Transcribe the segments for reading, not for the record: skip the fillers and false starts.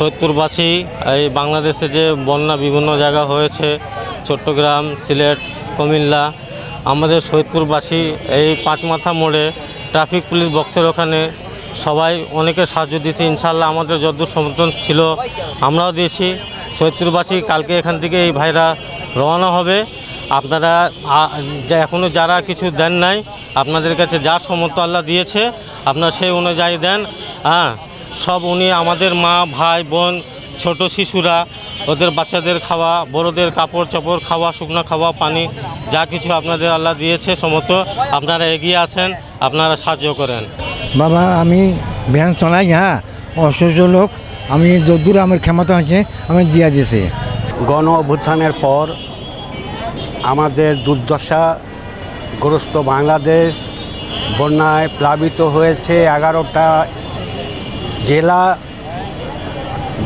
সৈয়দপুরবাসী এই বাংলাদেশে যে বন্যা বিভিন্ন জায়গা হয়েছে, চট্টগ্রাম, সিলেট, কুমিল্লা, আমাদের সৈয়দপুরবাসী এই পাঁচমাথা মোড়ে ট্রাফিক পুলিশ বক্সের ওখানে সবাই অনেকে সাহায্য দিয়েছে। ইনশাল্লাহ আমাদের যতদূর সমর্থন ছিল আমরাও দিয়েছি। সৈয়দপুরবাসী কালকে এখান থেকে এই ভাইরা রওনা হবে। আপনারা এখনও যারা কিছু দেন নাই, আপনাদের কাছে যা সমর্থ আল্লাহ দিয়েছে আপনারা সেই অনুযায়ী দেন। সব উনি আমাদের মা, ভাই, বোন, ছোট শিশুরা, ওদের বাচ্চাদের খাওয়া, বড়োদের কাপড় চোপড় খাওয়া, শুকনো খাওয়া, পানি, যা কিছু আপনাদের আল্লাহ দিয়েছে সমস্ত আপনারা এগিয়ে আসেন, আপনারা সাহায্য করেন। বাবা আমি ভ্যান চালাই, অসুস্থ লোক, আমি যদ্দূর আমার ক্ষমতা আছে আমি দিয়া দিয়েছি। গণ অভ্যুত্থানের পর আমাদের দুর্দশাগ্রস্ত বাংলাদেশ বন্যায় প্লাবিত হয়েছে 11টা জেলা।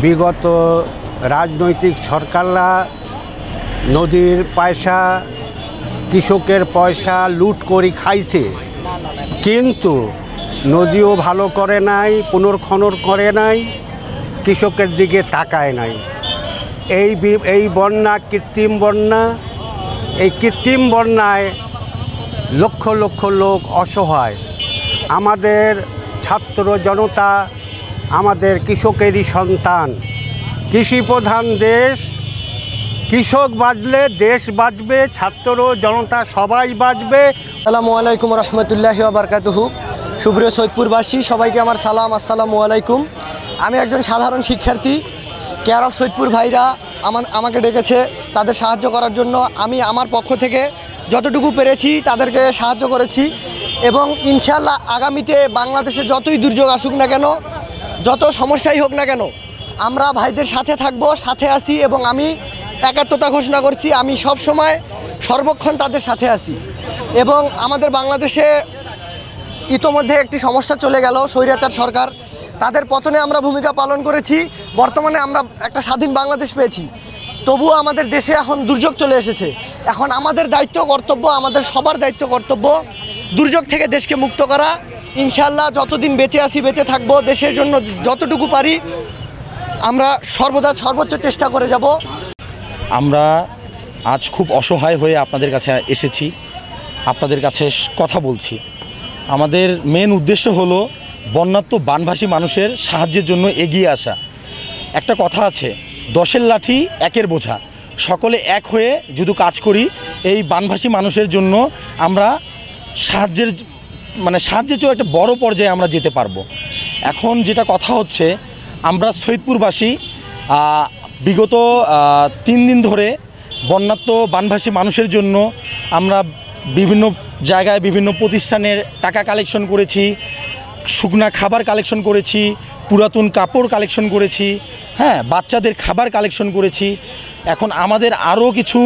বিগত রাজনৈতিক সরকাররা নদীর পয়সা, কৃষকের পয়সা লুট করে খাইছে, কিন্তু নদীও ভালো করে নাই, পুনর্খনন করে নাই, কৃষকের দিকে তাকায় নাই। এই বন্যা কৃত্রিম বন্যা। এই কৃত্রিম বন্যায় লক্ষ লক্ষ লোক অসহায়। আমাদের ছাত্র জনতা আমাদের কৃষকেরই সন্তান। কৃষি প্রধান দেশ, কৃষক বাঁচলে দেশ বাঁচবে, ছাত্র জনতা সবাই বাঁচবে। আসসালামু আলাইকুম রহমতুল্লাহি ওয়া বারাকাতুহু। সুপ্রিয় সৈয়দপুরবাসী, সবাইকে আমার সালাম, আসসালামু আলাইকুম। আমি একজন সাধারণ শিক্ষার্থী। কেয়ার অফ সৈয়দপুর ভাইরা আমাকে ডেকেছে তাদের সাহায্য করার জন্য। আমি আমার পক্ষ থেকে যতটুকু পেরেছি তাদেরকে সাহায্য করেছি, এবং ইনশাআল্লাহ আগামীতে বাংলাদেশে যতই দুর্যোগ আসুক না কেন, যত সমস্যাই হোক না কেন, আমরা ভাইদের সাথে থাকব, সাথে আছি, এবং আমি একাত্মতা ঘোষণা করছি। আমি সব সময় সর্বক্ষণ তাদের সাথে আছি। এবং আমাদের বাংলাদেশে ইতোমধ্যে একটি সমস্যা চলে গেল, স্বৈরাচার সরকার, তাদের পতনে আমরা ভূমিকা পালন করেছি। বর্তমানে আমরা একটা স্বাধীন বাংলাদেশ পেয়েছি, তবুও আমাদের দেশে এখন দুর্যোগ চলে এসেছে। এখন আমাদের দায়িত্ব কর্তব্য, আমাদের সবার দায়িত্ব কর্তব্য দুর্যোগ থেকে দেশকে মুক্ত করা। ইনশাআল্লাহ যতদিন বেঁচে আছি, বেঁচে থাকবো, দেশের জন্য যতটুকু পারি আমরা সর্বদা সর্বোচ্চ চেষ্টা করে যাব। আমরা আজ খুব অসহায় হয়ে আপনাদের কাছে এসেছি, আপনাদের কাছে কথা বলছি। আমাদের মেন উদ্দেশ্য হলো বন্যাত্ম বানভাসী মানুষের সাহায্যের জন্য এগিয়ে আসা। একটা কথা আছে, 10-এর লাঠি 1-এর বোঝা। সকলে এক হয়ে যদি কাজ করি, এই বানভাসী মানুষের জন্য আমরা সাহায্যের চেয়েও একটা বড় পর্যায়ে আমরা যেতে পারবো। এখন যেটা কথা হচ্ছে, আমরা সৈয়দপুরবাসী বিগত 3 দিন ধরে বন্যাত্ম বানভাসী মানুষের জন্য আমরা বিভিন্ন জায়গায় বিভিন্ন প্রতিষ্ঠানের টাকা কালেকশন করেছি, শুকনা খাবার কালেকশন করেছি, পুরাতন কাপড় কালেকশন করেছি, বাচ্চাদের খাবার কালেকশন করেছি। এখন আমাদের আরও কিছু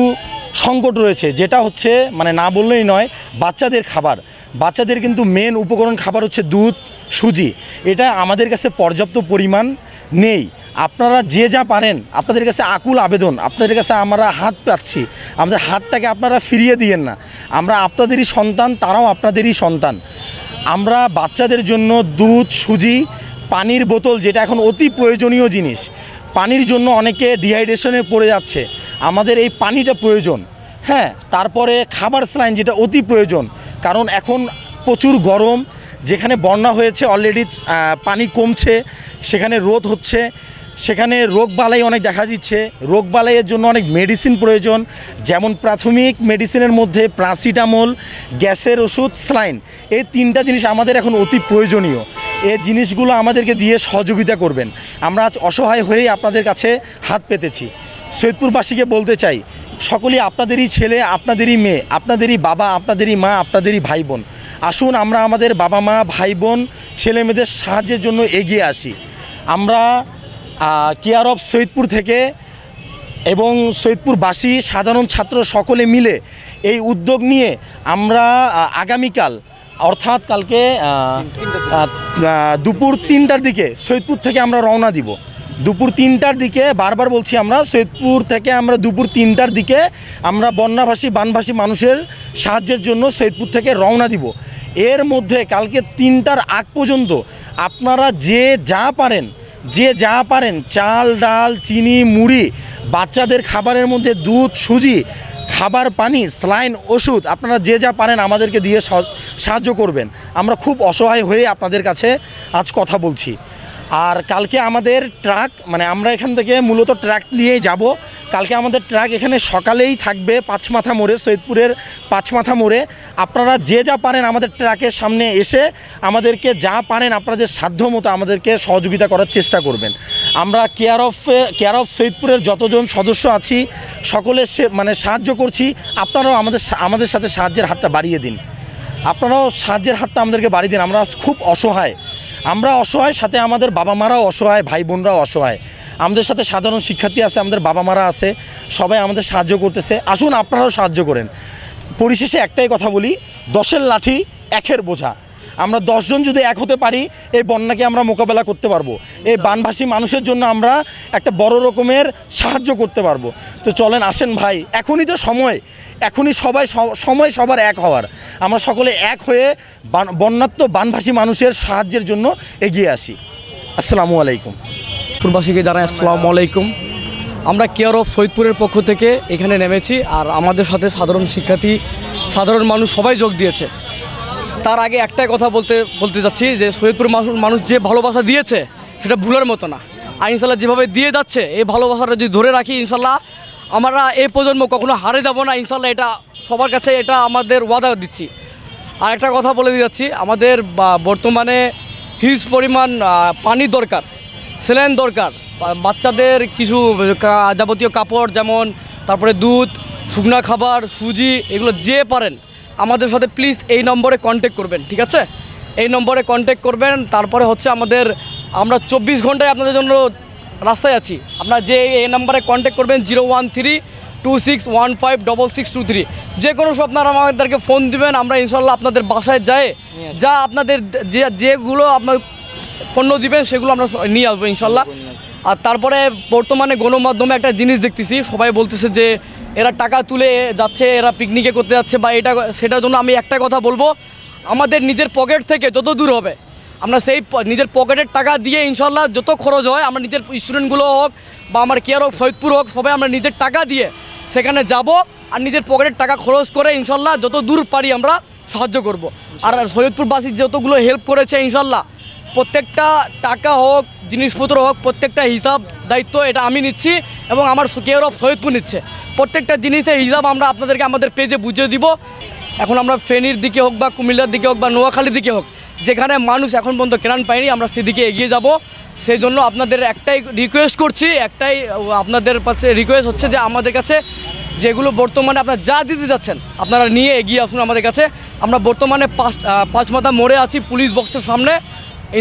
সংকট রয়েছে, যেটা হচ্ছে না বললেই নয়, বাচ্চাদের খাবার। বাচ্চাদের কিন্তু মেন উপকরণ খাবার হচ্ছে দুধ, সুজি। এটা আমাদের কাছে পর্যাপ্ত পরিমাণ নেই। আপনারা যে যা পারেন, আপনাদের কাছে আকুল আবেদন, আপনাদের কাছে আমরা হাত পাচ্ছি, আমাদের হাতটাকে আপনারা ফিরিয়ে দিয়েন না। আমরা আপনাদেরই সন্তান, তারাও আপনাদেরই সন্তান। আমরা বাচ্চাদের জন্য দুধ, সুজি, পানির বোতল, যেটা এখন অতি প্রয়োজনীয় জিনিস। পানির জন্য অনেকে ডিহাইড্রেশনে পড়ে যাচ্ছে, আমাদের এই পানিটা প্রয়োজন। তারপরে খাবার স্যালাইন, যেটা অতি প্রয়োজন, কারণ এখন প্রচুর গরম। যেখানে বন্যা হয়েছে অলরেডি পানি কমছে, সেখানে রোদ হচ্ছে, সেখানে রোগবালাই অনেক দেখা দিচ্ছে। রোগবালাইয়ের জন্য অনেক মেডিসিন প্রয়োজন, যেমন প্রাথমিক মেডিসিনের মধ্যে প্যারাসিটামল, গ্যাসের ওষুধ, স্যালাইন, এই 3টা জিনিস আমাদের এখন অতি প্রয়োজনীয়। এই জিনিসগুলো আমাদেরকে দিয়ে সহযোগিতা করবেন। আমরা আজ অসহায় হয়েই আপনাদের কাছে হাত পেতেছি। সৈয়দপুরবাসীকে বলতে চাই, সকলেই আপনাদেরই ছেলে, আপনাদেরই মেয়ে, আপনাদেরই বাবা, আপনাদেরই মা, আপনাদেরই ভাই বোন। আসুন আমরা আমাদের বাবা মা, ভাই বোন, ছেলে মেয়েদের সাহায্যের জন্য এগিয়ে আসি। আমরা কেয়ার অফ সৈয়দপুর থেকে এবং সৈয়দপুরবাসী, সাধারণ ছাত্র সকলে মিলে এই উদ্যোগ নিয়ে আমরা আগামীকাল, অর্থাৎ কালকে দুপুর 3টার দিকে সৈয়দপুর থেকে আমরা রওনা দিব। দুপুর 3টার দিকে, বারবার বলছি, আমরা সৈয়দপুর থেকে আমরা দুপুর 3টার দিকে আমরা বন্যাভাসী বানভাসী মানুষের সাহায্যের জন্য সৈয়দপুর থেকে রওনা দিব। এর মধ্যে কালকে 3টার আগ পর্যন্ত আপনারা যে যা পারেন যে যা পারেন চাল ডাল চিনি মুড়ি, বাচ্চাদের খাবারের মধ্যে দুধ সুজি, খাবার পানি, স্যালাইন, ওষুধ, আপনারা যে যা পারেন আমাদেরকে দিয়ে সাহায্য করবেন। আমরা খুব অসহায় হয়ে আপনাদের কাছে আজ কথা বলছি। আর কালকে আমাদের ট্রাক, মানে আমরা এখান থেকে মূলত ট্রাক নিয়েই যাব। কালকে আমাদের ট্রাক এখানে সকালেই থাকবে পাঁচমাথা মোড়ে, সৈয়দপুরের পাঁচমাথা মোড়ে। আপনারা যে যা পারেন আমাদের ট্রাকের সামনে এসে আমাদেরকে যা পারেন আপনাদের সাধ্য মতো আমাদেরকে সহযোগিতা করার চেষ্টা করবেন। আমরা কেয়ার অফ সৈয়দপুরের যতজন সদস্য আছি সকলে সাহায্য করছি। আপনারাও আমাদের সাথে সাহায্যের হাতটা বাড়িয়ে দিন। আপনারাও সাহায্যের হাতটা আমাদেরকে বাড়িয়ে দিন। আমরা খুব অসহায়, আমরা অসহায়, সাথে আমাদের বাবা মারাও অসহায়, ভাই বোনরাও অসহায়। আমাদের সাথে সাধারণ শিক্ষার্থী আছে, আমাদের বাবা মারা আছে, সবাই আমাদের সাহায্য করতেছে। আসুন আপনারাও সাহায্য করেন। পরিশেষে একটাই কথা বলি, 10-এর লাঠি 1-এর বোঝা। আমরা 10 জন যদি এক হতে পারি এই বন্যাকে আমরা মোকাবেলা করতে পারবো। এই বানভাসী মানুষের জন্য আমরা একটা বড় রকমের সাহায্য করতে পারবো। তো চলেন, আসেন ভাই, এখনই তো সময়, এখনই সময় সবার এক হওয়ার। আমরা সকলে এক হয়ে বন্যাত্ম বানভাসী মানুষের সাহায্যের জন্য এগিয়ে আসি। আসসালামু আলাইকুম। সৈয়দপুরবাসীকে জানাই আসসালামু আলাইকুম। আমরা কেয়ার অফ সৈয়দপুরের পক্ষ থেকে এখানে নেমেছি, আর আমাদের সাথে সাধারণ শিক্ষার্থী, সাধারণ মানুষ সবাই যোগ দিয়েছে। তার আগে একটাই কথা বলতে যাচ্ছি যে সৈয়দপুর মানুষ যে ভালোবাসা দিয়েছে সেটা ভুলার মতো না। আর ইনশাল্লাহ যেভাবে দিয়ে যাচ্ছে এই ভালোবাসাটা যদি ধরে রাখি, ইনশাল্লাহ আমরা এই প্রজন্ম কখনো হারে যাব না। ইনশাল্লাহ এটা সবার কাছে এটা আমাদের ওয়াদা দিচ্ছি। আর একটা কথা বলে দিয়ে যাচ্ছি, আমাদের বর্তমানে হিউজ পরিমাণ পানি দরকার, স্যালাইন দরকার, বাচ্চাদের কিছু যাবতীয় কাপড়, যেমন তারপরে দুধ, শুকনা খাবার, সুজি, এগুলো যে পারেন আমাদের সাথে প্লিজ এই নম্বরে কন্ট্যাক্ট করবেন, ঠিক আছে? এই নম্বরে কন্ট্যাক্ট করবেন। তারপরে হচ্ছে আমরা 24 ঘন্টায় আপনাদের জন্য রাস্তায় আছি। আপনারা যে এই নম্বরে কন্ট্যাক্ট করবেন 01326156623, যে কোনো আপনারা আমাদেরকে ফোন দিবেন, আমরা ইনশাল্লাহ আপনাদের বাসায় যা আপনাদের যেগুলো আপনার পণ্য দিবেন সেগুলো আমরা নিয়ে আসবো ইনশাল্লাহ। আর তারপরে বর্তমানে গণমাধ্যমে একটা জিনিস দেখতেছি, সবাই বলতেছে যে এরা টাকা তুলে যাচ্ছে, এরা পিকনিকে করতে যাচ্ছে বা সেটার জন্য আমি একটা কথা বলবো, আমাদের নিজের পকেট থেকে যত দূর হবে আমরা সেই নিজের পকেটের টাকা দিয়ে ইনশাল্লাহ যত খরচ হয়, আমরা নিজের স্টুডেন্টগুলো হোক বা আমার কেয়ার অফ সৈয়দপুর হোক, সবাই আমরা নিজের টাকা দিয়ে সেখানে যাব আর নিজের পকেটের টাকা খরচ করে ইনশাল্লাহ যত দূর পারি আমরা সাহায্য করব। আর সৈয়দপুরবাসী যতগুলো হেল্প করেছে ইনশাল্লাহ প্রত্যেকটা টাকা হোক, জিনিসপত্র হোক, প্রত্যেকটা হিসাব দায়িত্ব এটা আমি নিচ্ছি এবং আমার কেয়ার অফ সৈয়দপুর নিচ্ছে। প্রত্যেকটা জিনিসের হিসাব আমরা আপনাদেরকে আমাদের পেজে বুঝিয়ে দিব। এখন আমরা ফেনীর দিকে হোক বা কুমিল্লার দিকে হোক বা নোয়াখালীর দিকে হোক, যেখানে মানুষ এখন পর্যন্ত ত্রাণ পায়নি, আমরা সেদিকে এগিয়ে যাব। সেই জন্য আপনাদের একটাই রিকোয়েস্ট করছি, আপনাদের কাছে রিকোয়েস্ট হচ্ছে যে আমাদের কাছে যেগুলো বর্তমানে আপনারা যা দিতে যাচ্ছেন আপনারা নিয়ে এগিয়ে আসুন আমাদের কাছে। আমরা বর্তমানে পাঁচমাথা মোড়ে আছি, পুলিশ বক্সের সামনে।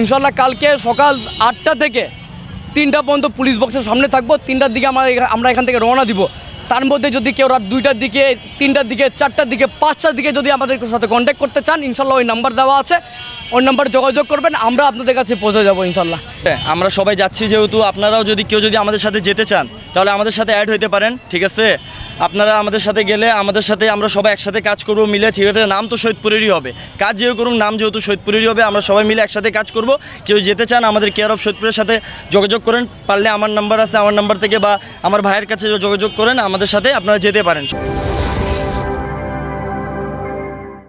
ইনশাল্লাহ কালকে সকাল 8টা থেকে 3টা পর্যন্ত পুলিশ বক্সের সামনে থাকবো। 3টার দিকে আমরা এখান থেকে রওনা দিব। তার মধ্যে যদি কেউ রাত 2টার দিকে, 3টার দিকে, 4টার দিকে, 5টার দিকে যদি আমাদের সাথে কন্ট্যাক্ট করতে চান, ইনশাল্লাহ ওই নাম্বার দেওয়া আছে, ওই নাম্বারে যোগাযোগ করবেন, আমরা আপনাদের কাছে পৌঁছে যাবো ইনশাল্লাহ। আমরা সবাই যাচ্ছি, যেহেতু আপনারাও কেউ যদি আমাদের সাথে যেতে চান তাহলে আমাদের সাথে অ্যাড হইতে পারেন, ঠিক আছে? আপনারা আমাদের সাথে গেলে আমাদের সাথে আমরা সবাই একসাথে কাজ করব মিলে, ঠিক আছে? নাম তো সৈয়দপুরেরই হবে, কাজ যেও করুন নাম যেহেতু সৈয়দপুরেরই হবে, আমরা সবাই মিলে একসাথে কাজ করব। কেউ যেতে চান আমাদের কেয়ার অফ সৈয়দপুরের সাথে যোগাযোগ করেন, পারলে আমার নাম্বার আছে, আমার নাম্বার থেকে বা আমার ভাইয়ের কাছে যোগাযোগ করেন, আমাদের সাথে আপনারা যেতে পারেন।